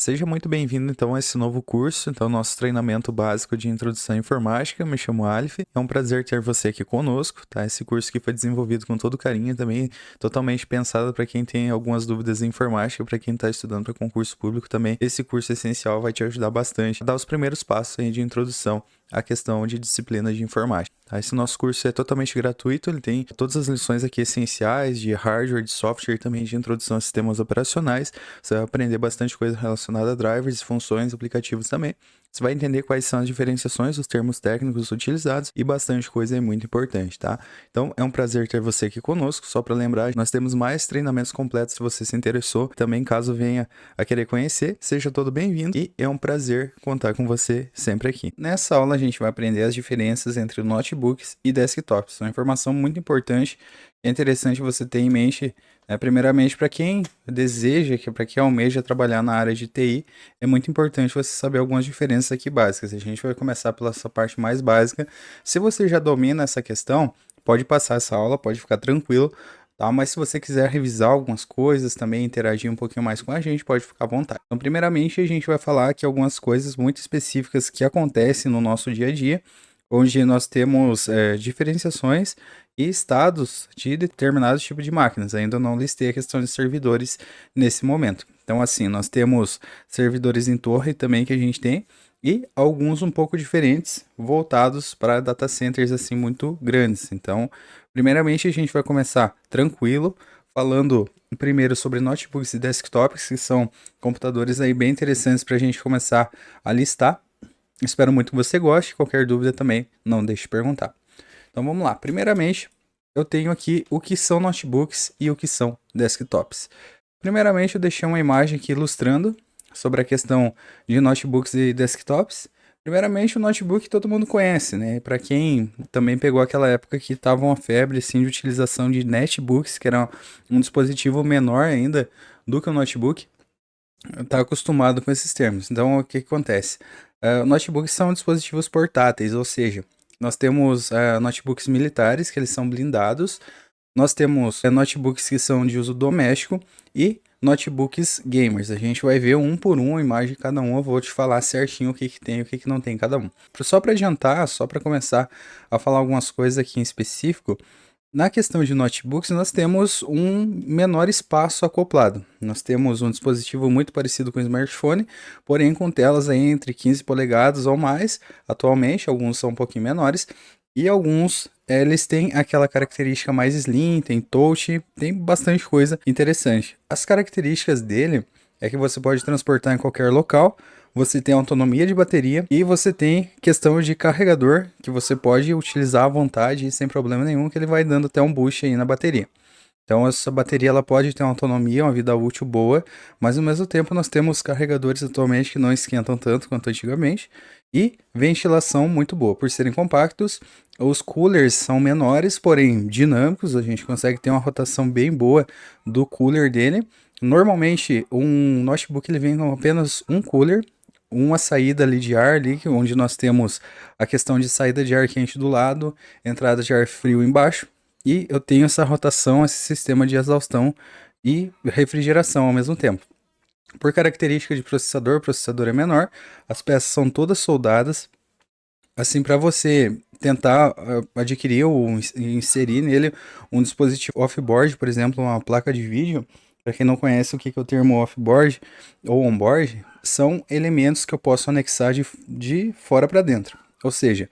Seja muito bem-vindo então a esse novo curso, então nosso treinamento básico de introdução à informática. Me chamo Alif, é um prazer ter você aqui conosco, tá? Esse curso aqui foi desenvolvido com todo carinho também, totalmente pensado para quem tem algumas dúvidas em informática, para quem está estudando para concurso público também. Esse curso essencial vai te ajudar bastante a dar os primeiros passos aí de introdução à questão de disciplinas de informática. Tá? Esse nosso curso é totalmente gratuito, ele tem todas as lições aqui essenciais de hardware, de software e também de introdução a sistemas operacionais. Você vai aprender bastante coisa relacionada a drivers, funções, aplicativos também. Você vai entender quais são as diferenciações dos termos técnicos utilizados e bastante coisa é muito importante, tá? Então, é um prazer ter você aqui conosco. Só para lembrar, nós temos mais treinamentos completos se você se interessou. Também, caso venha a querer conhecer, seja todo bem-vindo e é um prazer contar com você sempre aqui. Nessa aula, a gente vai aprender as diferenças entre notebooks e desktops. Uma informação muito importante. É interessante você ter em mente, primeiramente, para quem deseja, para quem almeja trabalhar na área de TI, é muito importante você saber algumas diferenças aqui básicas. A gente vai começar pela essa parte mais básica. Se você já domina essa questão, pode passar essa aula, pode ficar tranquilo, tá? Mas se você quiser revisar algumas coisas, também interagir um pouquinho mais com a gente, pode ficar à vontade. Então, primeiramente, a gente vai falar aqui algumas coisas muito específicas que acontecem no nosso dia a dia, onde nós temos diferenciações e estados de determinados tipos de máquinas. Ainda não listei a questão de servidores nesse momento. Então, assim, nós temos servidores em torre também que a gente tem, e alguns um pouco diferentes, voltados para data centers assim muito grandes. Então, primeiramente a gente vai começar tranquilo, falando primeiro sobre notebooks e desktops, que são computadores aí bem interessantes para a gente começar a listar. Espero muito que você goste. Qualquer dúvida também, não deixe de perguntar. Então vamos lá. Primeiramente, eu tenho aqui o que são notebooks e o que são desktops. Primeiramente, eu deixei uma imagem aqui ilustrando sobre a questão de notebooks e desktops. Primeiramente, o notebook todo mundo conhece, né? Para quem também pegou aquela época que estava uma febre assim, de utilização de netbooks, que era um dispositivo menor ainda do que o notebook, está acostumado com esses termos. Então, o que acontece? Notebooks são dispositivos portáteis, ou seja, nós temos notebooks militares, que eles são blindados, nós temos notebooks que são de uso doméstico e notebooks gamers. A gente vai ver um por um a imagem de cada um, eu vou te falar certinho o que tem e o que não tem em cada um. Só para adiantar, só para começar a falar algumas coisas aqui em específico, na questão de notebooks, nós temos um menor espaço acoplado. Nós temos um dispositivo muito parecido com o smartphone, porém com telas aí entre 15 polegadas ou mais. Atualmente, alguns são um pouquinho menores. E alguns, eles têm aquela característica mais slim, tem touch, tem bastante coisa interessante. As características dele é que você pode transportar em qualquer local, você tem autonomia de bateria e você tem questão de carregador que você pode utilizar à vontade e sem problema nenhum, que ele vai dando até um boost aí na bateria. Então essa bateria ela pode ter uma autonomia, uma vida útil boa, mas ao mesmo tempo nós temos carregadores atualmente que não esquentam tanto quanto antigamente e ventilação muito boa. Por serem compactos, os coolers são menores, porém dinâmicos, a gente consegue ter uma rotação bem boa do cooler dele. Normalmente um notebook ele vem com apenas um cooler, uma saída ali de ar ali, onde nós temos a questão de saída de ar quente do lado, entrada de ar frio embaixo, e eu tenho essa rotação, esse sistema de exaustão e refrigeração ao mesmo tempo. Por característica de processador, o processador é menor, as peças são todas soldadas. Assim, para você tentar adquirir ou inserir nele um dispositivo off-board, por exemplo, uma placa de vídeo, para quem não conhece o que é o termo off-board ou on-board, são elementos que eu posso anexar de fora para dentro. Ou seja,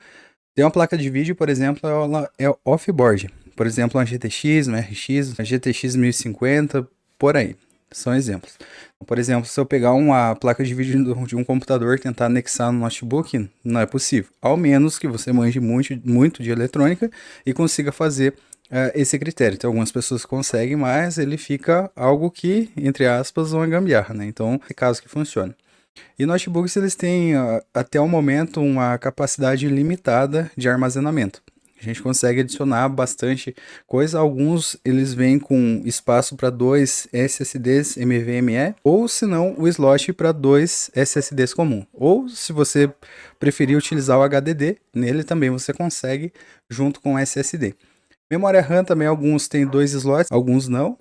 tem uma placa de vídeo, por exemplo, ela é off-board. Por exemplo, uma GTX, uma RX, uma GTX 1050, por aí. São exemplos. Por exemplo, se eu pegar uma placa de vídeo de um computador e tentar anexar no notebook, não é possível. Ao menos que você manje muito de eletrônica e consiga fazer esse critério. Então, algumas pessoas conseguem, mas ele fica algo que, entre aspas, uma gambiarra, né? Então, é caso que funcione. E notebooks, eles têm, até o momento, uma capacidade limitada de armazenamento. A gente consegue adicionar bastante coisa. Alguns eles vêm com espaço para 2 SSDs NVMe, ou se não, o slot para 2 SSDs comum. Ou se você preferir utilizar o HDD, nele também você consegue junto com o SSD. Memória RAM também, alguns têm 2 slots, alguns não.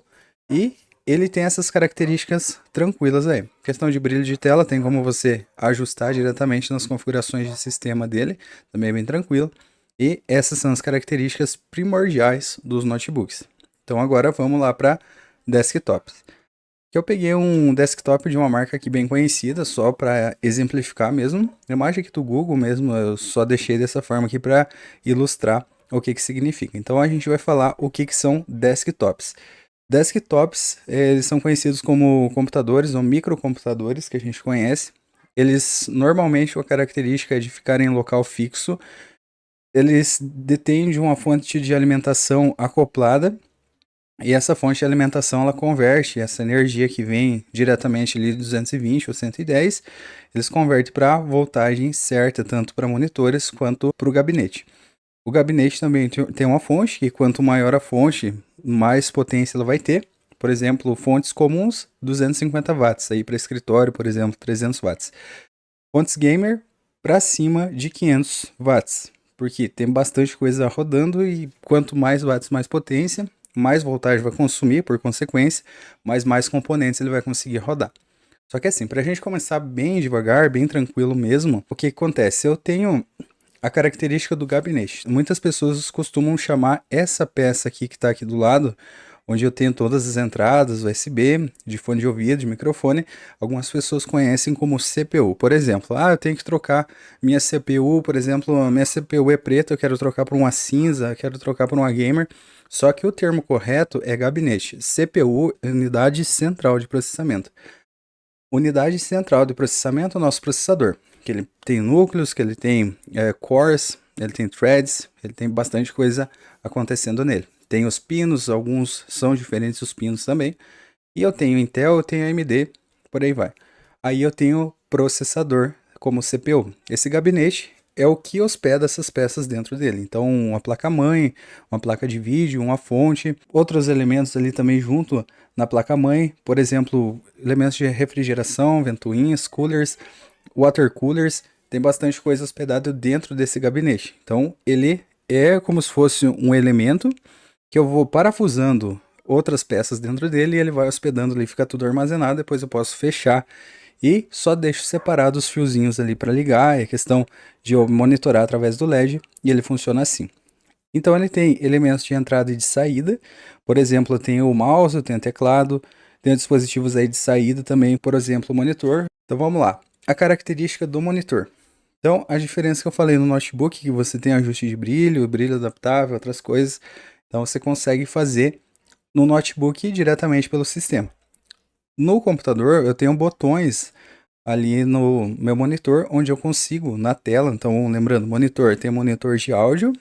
E ele tem essas características tranquilas aí. Questão de brilho de tela, tem como você ajustar diretamente nas configurações de sistema dele, também é bem tranquilo. E essas são as características primordiais dos notebooks. Então agora vamos lá para desktops. Eu peguei um desktop de uma marca aqui bem conhecida, só para exemplificar mesmo. A imagem aqui do Google mesmo, eu só deixei dessa forma aqui para ilustrar o que significa. Então a gente vai falar o que são desktops. Desktops, eles são conhecidos como computadores ou microcomputadores que a gente conhece. Eles normalmente a característica é de ficarem em local fixo. Eles detêm de uma fonte de alimentação acoplada e essa fonte de alimentação ela converte essa energia que vem diretamente ali de 220 ou 110, eles convertem para a voltagem certa, tanto para monitores quanto para o gabinete. O gabinete também tem uma fonte, que quanto maior a fonte, mais potência ela vai ter. Por exemplo, fontes comuns, 250 watts. Aí para escritório, por exemplo, 300 watts. Fontes gamer, para cima de 500 watts. Porque tem bastante coisa rodando e quanto mais watts, mais potência, mais voltagem vai consumir, por consequência, mas mais componentes ele vai conseguir rodar. Só que assim, para a gente começar bem devagar, bem tranquilo mesmo, o que acontece? Eu tenho a característica do gabinete. Muitas pessoas costumam chamar essa peça aqui que está aqui do lado, onde eu tenho todas as entradas USB, de fone de ouvido, de microfone, algumas pessoas conhecem como CPU. Por exemplo, eu tenho que trocar minha CPU, por exemplo, a minha CPU é preta, eu quero trocar por uma cinza, quero trocar por uma gamer. Só que o termo correto é gabinete. CPU, unidade central de processamento. Unidade central de processamento é o nosso processador, que ele tem núcleos, que ele tem cores, ele tem threads, ele tem bastante coisa acontecendo nele. Tem os pinos, alguns são diferentes os pinos também. E eu tenho Intel, eu tenho AMD, por aí vai. Aí eu tenho processador como CPU. Esse gabinete é o que hospeda essas peças dentro dele. Então, uma placa-mãe, uma placa de vídeo, uma fonte, outros elementos ali também junto na placa-mãe, por exemplo, elementos de refrigeração, ventoinhas, coolers, water coolers, tem bastante coisa hospedada dentro desse gabinete. Então, ele é como se fosse um elemento que eu vou parafusando outras peças dentro dele e ele vai hospedando ali, fica tudo armazenado, depois eu posso fechar e só deixo separados os fiozinhos ali para ligar, é questão de eu monitorar através do LED e ele funciona assim. Então ele tem elementos de entrada e de saída, por exemplo, eu tenho o mouse, eu tenho o teclado, tenho dispositivos aí de saída também, por exemplo, o monitor. Então vamos lá, a característica do monitor. Então a diferença que eu falei no notebook, que você tem ajuste de brilho, brilho adaptável, outras coisas, então você consegue fazer no notebook diretamente pelo sistema. No computador eu tenho botões ali no meu monitor onde eu consigo na tela, então lembrando, monitor tem monitor de áudio,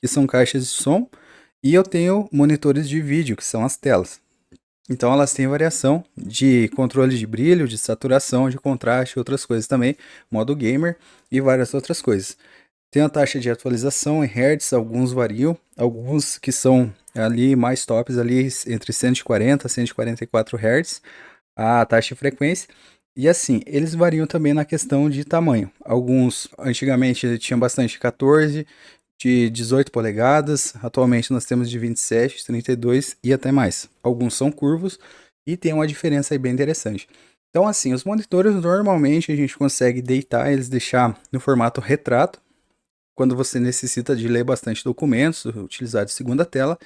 que são caixas de som, e eu tenho monitores de vídeo, que são as telas. Então elas têm variação de controle de brilho, de saturação, de contraste, outras coisas também, modo gamer e várias outras coisas. Tem a taxa de atualização em Hz, alguns variam, alguns que são ali mais tops ali entre 140 e 144 Hz, a taxa de frequência. E assim, eles variam também na questão de tamanho. Alguns antigamente tinham bastante 14, de 18 polegadas, atualmente nós temos de 27, 32 e até mais. Alguns são curvos e tem uma diferença aí bem interessante. Então assim, os monitores normalmente a gente consegue deitar eles, deixar no formato retrato, quando você necessita de ler bastante documentos, utilizar de segunda tela,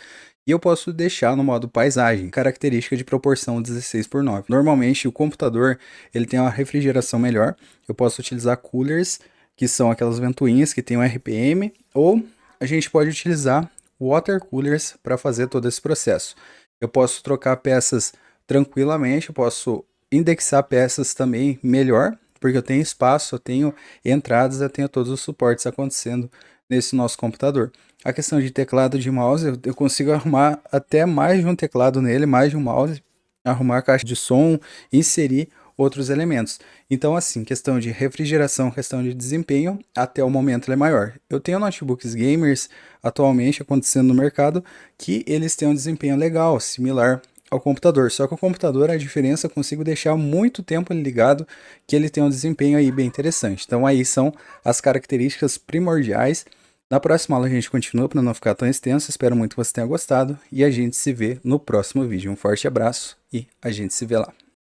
e eu posso deixar no modo paisagem, característica de proporção 16:9. Normalmente o computador ele tem uma refrigeração melhor, eu posso utilizar coolers, que são aquelas ventoinhas que tem um RPM, ou a gente pode utilizar water coolers para fazer todo esse processo. Eu posso trocar peças tranquilamente, eu posso indexar peças também melhor, porque eu tenho espaço, eu tenho entradas, eu tenho todos os suportes acontecendo nesse nosso computador. A questão de teclado de mouse, eu consigo arrumar até mais de um teclado nele, mais de um mouse, arrumar a caixa de som, inserir outros elementos. Então, assim, questão de refrigeração, questão de desempenho, até o momento ele é maior. Eu tenho notebooks gamers atualmente acontecendo no mercado que eles têm um desempenho legal, similar ao computador. Só que o computador, a diferença, eu consigo deixar muito tempo ele ligado, que ele tem um desempenho aí bem interessante. Então aí são as características primordiais Na próxima aula a gente continua para não ficar tão extenso, espero muito que você tenha gostado e a gente se vê no próximo vídeo. Um forte abraço e a gente se vê lá.